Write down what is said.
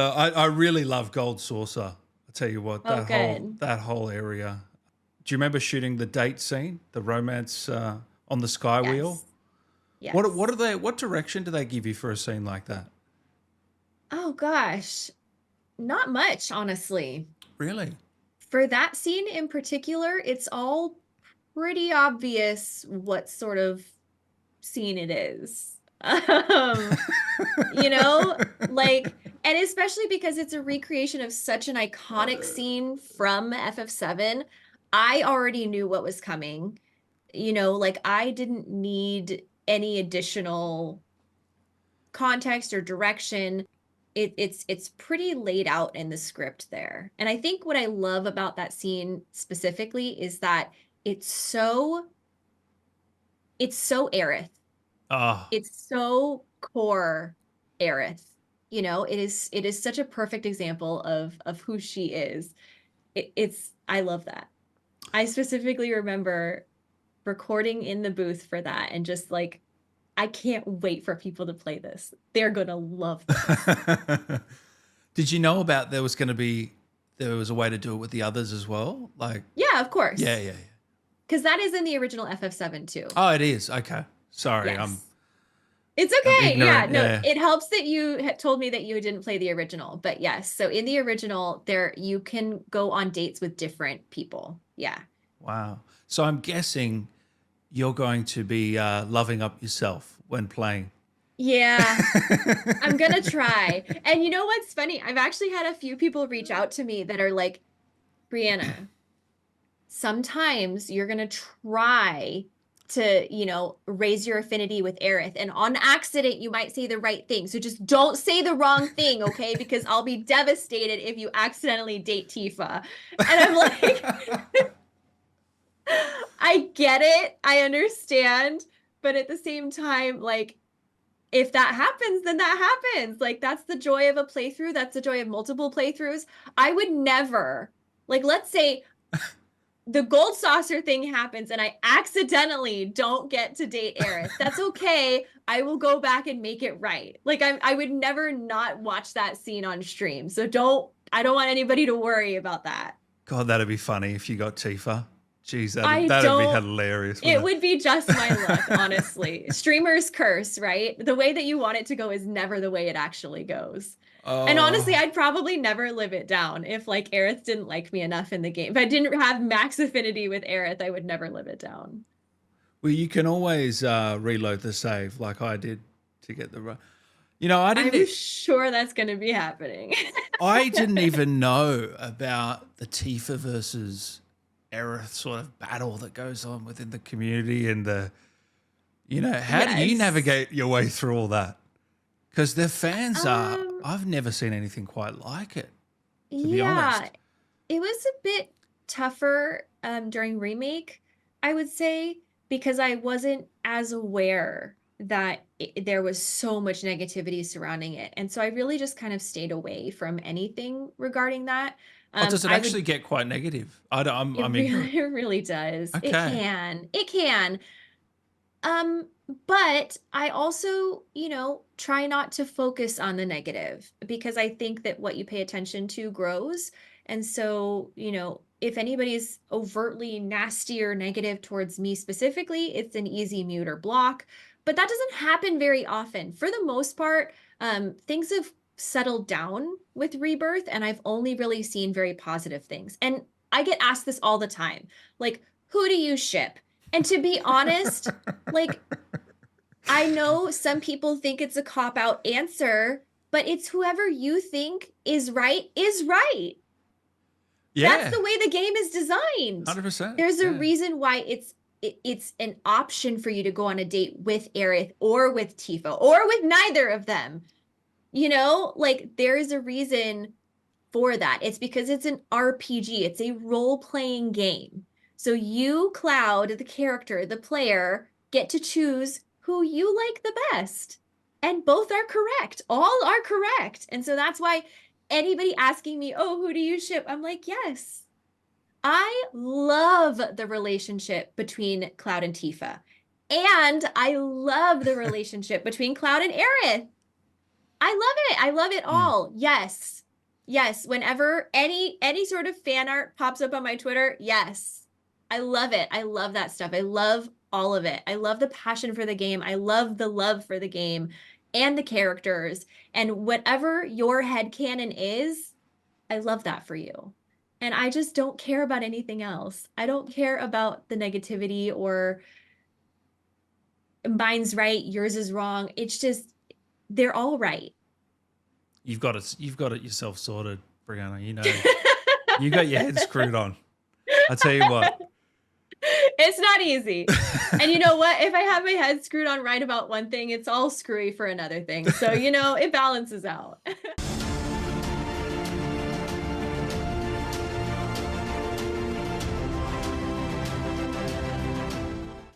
I really love Gold Saucer. I tell you what, Oh, good. that whole area. Do you remember shooting the date scene, the romance on the sky wheel? Yes. Yes. What direction do they give you for a scene like that? Oh gosh, not much, honestly. Really? For that scene in particular, it's all pretty obvious what sort of scene it is. You know, like, and especially because it's a recreation of such an iconic scene from FF7, I already knew what was coming. You know, like I didn't need any additional context or direction. It's pretty laid out in the script there. And I think what I love about that scene specifically is that it's so it's so Aerith. Ah, It's so core Aerith. You know, it is such a perfect example of who she is. It's I love that. I specifically remember recording in the booth for that and just like I can't wait for people to play this. They're gonna love this. did you know about there was a way to do it with the others as well? Like, Yeah, of yeah, course. yeah, yeah. Because that is in the original FF7 too. Oh, it is. Okay. Sorry, Yes. It's I'm okay. Yeah, ignorant. no, Yeah. it helps that you told me that you didn't play the original. But yes, so in the original, there you can go on dates with different people. Yeah. Wow. So I'm guessing you're going to be loving up yourself when playing. Yeah, I'm gonna try. And you know what's funny? I've actually had a few people reach out to me that are like, Briana, sometimes you're going to try to, raise your affinity with Aerith. And on accident, you might say the right thing. So just don't say the wrong thing, okay? Because I'll be devastated if you accidentally date Tifa. And I'm like, I get it. I understand. But at the same time, like, if that happens, then that happens. Like, that's the joy of a playthrough. That's the joy of multiple playthroughs. I would never, like, let's say the gold saucer thing happens and I accidentally don't get to date Aerith. That's okay. I will go back and make it right. Like I would never not watch that scene on stream. So I don't want anybody to worry about that. God, that'd be funny if you got Tifa. Jeez, I that'd be don't hilarious, it wouldn't would be just my luck, honestly. Streamer's curse, right? The way that you want it to go is never the way it actually goes. it? And honestly, Oh, I'd probably never live it down if like Aerith didn't like me enough in the game. If I didn't have max affinity with Aerith, I would never live it down. well, you can always reload the save like I did to get the right. You know, I'm sure that's going to be happening. I didn't even know about the Tifa versus Aerith sort of battle that goes on within the community and how do you Yes. navigate your way through all that? Because the fans are, Um, I've never seen anything quite like it, to be yeah, honest. it was a bit tougher during remake, I would say, because I wasn't as aware that there was so much negativity surrounding it. And so I really just kind of stayed away from anything regarding that. Oh, does it I would actually get quite negative? it I'm ignorant. really it really does. It Okay. can. It can. Um, but I also, try not to focus on the negative because I think that what you pay attention to grows. And so, if anybody's overtly nasty or negative towards me specifically, it's an easy mute or block. But that doesn't happen very often. For the most part, things have settled down with Rebirth, and I've only really seen very positive things. And I get asked this all the time, like, who do you ship? And to be honest, like, I know some people think it's a cop out answer, but it's whoever you think is right. That's Yeah, the way the game is designed. 100%. There's a Yeah. reason why it's an option for you to go on a date with Aerith or with Tifa or with neither of them. Like there is a reason for that. It's because it's an RPG, it's a role-playing game. So you, Cloud, the character, the player, get to choose who you like the best. And both are correct. All are correct. And so that's why anybody asking me, oh, who do you ship? I'm like, yes. I love the relationship between Cloud and Tifa. And I love the relationship between Cloud and Aerith. I love it. I love it all. Yes. Yes. Whenever any sort of fan art pops up on my Twitter, yes. I love it. I love that stuff. I love all of it. I love the passion for the game. I love the love for the game and the characters. And whatever your headcanon is, I love that for you. And I just don't care about anything else. I don't care about the negativity or mine's right, yours is wrong. It's just they're all right. You've got it yourself sorted, Briana. You know, you got your head screwed on. I tell you what. It's not easy. And you know what? If I have my head screwed on right about one thing, it's all screwy for another thing. So, you know, it balances out.